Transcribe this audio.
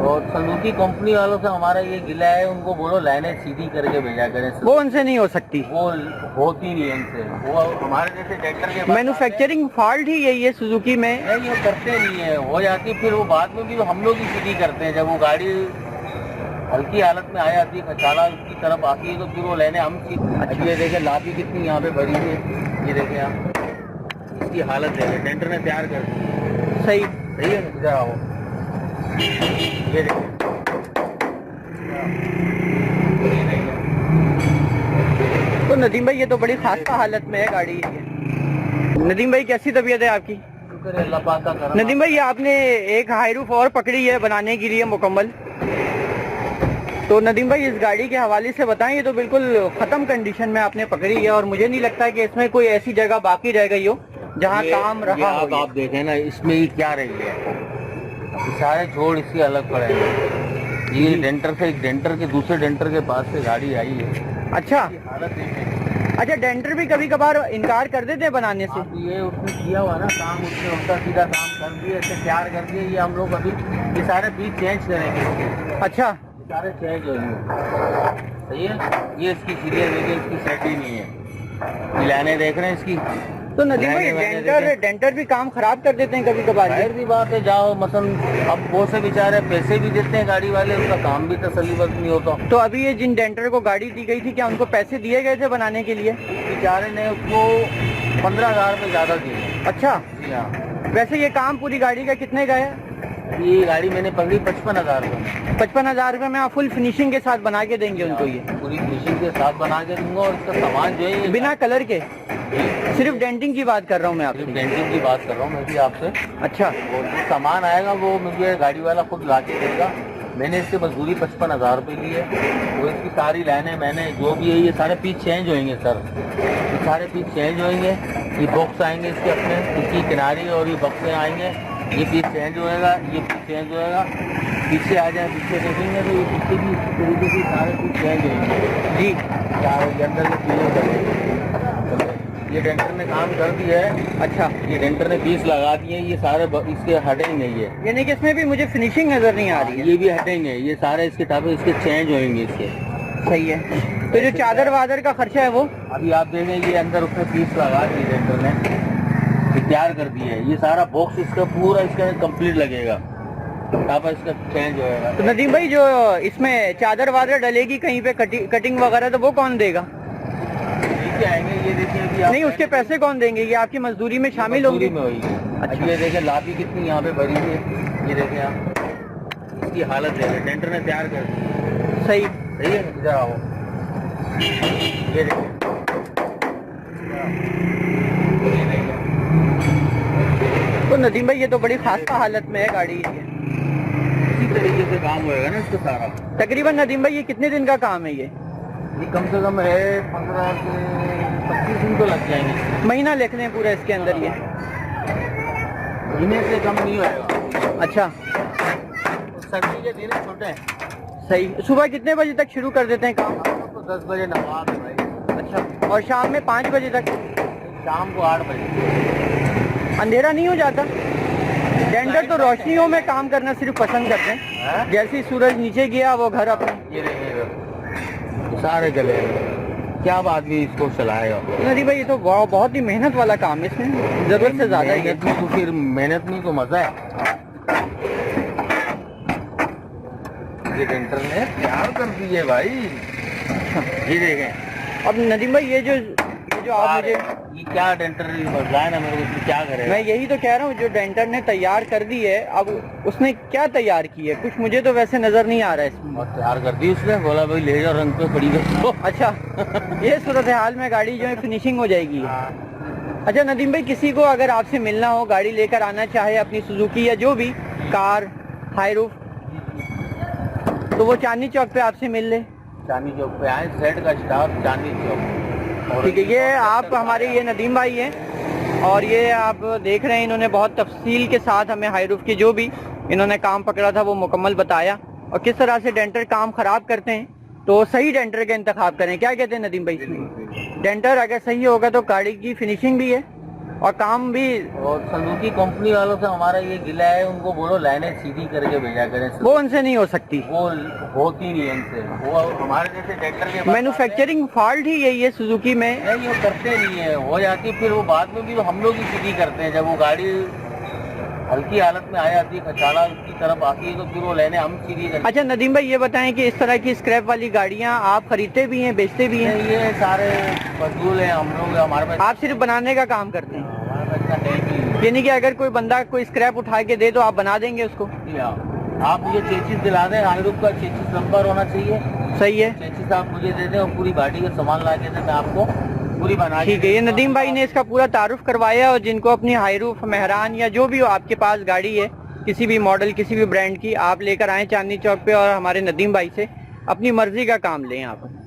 और Suzuki company वालों से हमारा ये गिला है, उनको बोलो लाइनें सीधी करके भेजा करें। वो उनसे नहीं हो सकती, वो होती नहीं है उनसे, वो हमारे जैसे ट्रैक्टर के मैन्युफैक्चरिंग फॉल्ट ही यही है सुजुकी में। नहीं, वो करते नहीं है, हो जाती फिर वो बाद में भी हम लोग ही सीधी करते हैं। जब वो गाड़ी हल्की हालत में आ जाती है, खचाला उसकी तरफ आती है, तो फिर वो लाइनें हम अच्छा। ये देखें लापी कितनी यहाँ पे भरी हुई है, ये देखें आप इसकी हालत देखें, टेंडर ने तैयार कर दी। सही सही है, इधर आओ, ये देखें। तो नदीम भाई ये तो बड़ी खासा हालत में है गाड़ी ये। नदीम भाई कैसी तबीयत है आपकी? शुक्र है अल्लाह पाक का करम। नदीम भाई आपने एक हाईरूफ और पकड़ी है बनाने के लिए मुकम्मल, तो नदीम भाई इस गाड़ी के हवाले से बताएं। ये तो बिल्कुल खत्म कंडीशन में आपने पकड़ी है और मुझे नहीं लगता कि इसमें कोई ऐसी जगह बाकी रह गई हो जहाँ काम रहा हो। आप देखें ना, इसमें ये क्या रही है, सारे छोड़ इसके अलग पड़े हैं। ये डेंटर से एक डेंटर के दूसरे डेंटर के पास से गाड़ी आई है। अच्छा हालत देखें। अच्छा, डेंटर भी कभी कभार इनकार कर देते हैं बनाने से। ये उसने किया हुआ ना काम, उसने उल्टा सीधा काम कर दिया, इसे तैयार कर दिया। ये हम लोग अभी ये सारे बीच चेंज करेंगे इसके। अच्छा, सारे चेंज होंगे। सही है, ये इसकी सीरियल देखिए, इसकी सेट ही नहीं है। मिलाने देख रहे हैं इसकी। तो नदीम भाई डेंटर भी काम खराब कर देते हैं कभी कभार। जाहिर सी बात है, जाओ मसलन अब वो से बेचारे पैसे भी देते हैं गाड़ी वाले, उनका काम भी तसल्लीबख्श नहीं होता। तो अभी ये जिन डेंटर को गाड़ी दी गई थी, क्या उनको पैसे दिए गए थे बनाने के लिए? बेचारे ने उसको 15,000 रुपये ज्यादा दिए। अच्छा, जी हाँ। वैसे ये काम पूरी गाड़ी का कितने का है? ये गाड़ी मैंने पकड़ी 55,000 रुपये। 55,000 रुपये में आप फुल फिनिशिंग के साथ बना के देंगे उनको? ये पूरी फिनिशिंग के साथ बना के दूंगा, और इसका सामान जो है बिना कलर के, सिर्फ डेंटिंग की बात कर रहा हूँ मैं आपसे। डेंटिंग की बात कर रहा हूँ मैं भी आपसे। अच्छा, और जो सामान आएगा वो मुझे गाड़ी वाला खुद ला के देगा। मैंने इसकी मजदूरी 55,000 रुपये ली है। वो इसकी सारी लाइनें मैंने जो भी है, ये सारे पीस चेंज होंगे सर, ये सारे पीस चेंज होंगे। ये बॉक्स आएंगे इसके अपने, इसकी किनारी और ये बक्से आएंगे, ये पीस चेंज होएगा, ये पीस चेंज होएगा। पीछे आ जाए, पीछे देखेंगे तो ये पीछे भी इसी तरीके से सारे पीस चेंज होंगे जी। सारे अंदर के पीले करेंगे। ये डेंटर ने काम कर दिया है। अच्छा, ये डेंटर ने पीस लगा दिए, ये सारे इसके हटेंगे। ये यानी कि इसमें भी मुझे फिनिशिंग नजर नहीं आ रही है। ये भी हटेंगे, ये सारे इसके टापे इसके चेंज होंगे इसके। सही है। तो जो चादर वादर का खर्चा है वो अभी आप देखें, ये अंदर उसने पीस लगा दी डेंटर ने, तैयार कर दिया है। ये सारा बॉक्स इसका पूरा इसका कंप्लीट लगेगा, टापा इसका चेंज होएगा। तो नदीम भाई जो इसमें चादर वादर डलेगी कहीं पे कटिंग वगैरह, तो वो कौन देगा? आएंगे, ये देखिए अभी आप नहीं, उसके पैसे कौन देंगे? ये आपकी मजदूरी में शामिल होंगे? में होगी। अच्छा, ये देखें लापी कितनी यहाँ पे भरी हुई है, ये देखें आप इसकी हालत देखें, डेंटर ने तैयार कर दी। सही सही है, इधर आओ, ये देखें। तो नदीम भाई ये तो बड़ी खासा हालत में है गाड़ी ये। इसी तरीके से काम होएगा ना इसका सारा। तकरीबन नदीम भाई ये कितने दिन का काम है ये? ये कम से कम है 15 से 25 दिन तो लग जाएंगे। महीना लिख लें पूरा इसके अंदर ये? महीने से कम नहीं होएगा। अच्छा, सर्दी के दिन छोटे हैं। सही। सुबह कितने बजे तक शुरू कर देते हैं काम? तो 10 बजे नमाज है भाई। अच्छा, और शाम में 5 बजे तक? शाम को 8 बजे। अंधेरा नहीं हो जाता? डेंटर तो रोशनियों में काम करना सिर्फ पसंद करते हैं। जैसे ही सूरज नीचे गया वो घर अपने ये देखिएगा सारे गले, क्या आदमी इसको चलाएगा? नदी भाई ये तो बहुत ही मेहनत वाला काम है, इसमें जरूरत से ज्यादा ही है। तो फिर मेहनत नहीं तो मजा है। ये डेंटर ने तैयार कर दी है भाई, ये देखें। अब नदीम भाई ये जो आप मुझे ये क्या डेंटर बताए ना मेरे को, इसमें क्या करेगा? मैं यही तो कह रहा हूँ, जो डेंटर ने तैयार कर दी है, अब उसने क्या तैयार की है? कुछ मुझे तो वैसे नजर नहीं आ रहा है इसमें। और तैयार कर दी उसने, बोला भाई ले जाओ रंग पे पड़ी गई। अच्छा, ये सूरत हाल में गाड़ी जो है फिनिशिंग हो जाएगी। अच्छा नदीम भाई, किसी को अगर आपसे मिलना हो, गाड़ी लेकर आना चाहे अपनी सुजुकी या जो भी कार हाईरूफ, तो वो चांदनी चौक पे आपसे मिल ले? चांदनी चौक पे आए, सेट का स्टाफ चांदनी चौक। ठीक है, ये आप हमारे ये नदीम भाई हैं और ये आप देख रहे हैं, इन्होंने बहुत तफसील के साथ हमें हाईरूफ की जो भी इन्होंने काम पकड़ा था वो मुकम्मल बताया और किस तरह से डेंटर काम खराब करते हैं। तो सही डेंटर का इंतखाब करें। क्या कहते हैं नदीम भाई? इसमें डेंटर अगर सही होगा तो गाड़ी की फिनिशिंग भी है और काम भी। और सुजुकी कंपनी वालों से हमारा ये गिला है, उनको बोलो लाइनें सीधी करके भेजा करें। वो उनसे नहीं हो सकती, वो होती नहीं है उनसे, वो हमारे जैसे ट्रैक्टर के मैन्युफैक्चरिंग फॉल्ट ही यही है सुजुकी में। नहीं, वो करते नहीं है, हो जाती फिर वो बाद में भी हम लोग ही सीधी करते हैं। जब वो गाड़ी हल्की हालत में आ जाती है, खचाड़ा की तरफ आती है, तो फिर वो लाइनें हम सीधी करते हैं। अच्छा नदीम भाई ये बताएं कि इस तरह की स्क्रैप वाली गाड़ियां आप खरीदते भी हैं, बेचते भी हैं? ये सारे मजदूर हैं हम लोग, हमारे पास आप सिर्फ बनाने का काम करते हैं? हमारे पास इतना टाइम नहीं है। यानी कि अगर कोई बंदा कोई स्क्रैप उठा के दे तो आप बना देंगे उसको? आप मुझे चेचिस दिला दें, हाईरूफ का चेचिस नंबर होना चाहिए। सही है, चेचिस आप मुझे दे दें और पूरी गाड़ी का सामान ला के दें, मैं आपको पूरी बना के। ठीक है। ये नदीम भाई ने इसका पूरा तारुफ करवाया, और जिनको अपनी हाईरूफ, मेहरान या जो भी हो आपके पास गाड़ी है, किसी भी मॉडल किसी भी ब्रांड की, आप लेकर आए चांदनी चौक पे और हमारे नदीम भाई से अपनी मर्जी का काम लें यहाँ पर।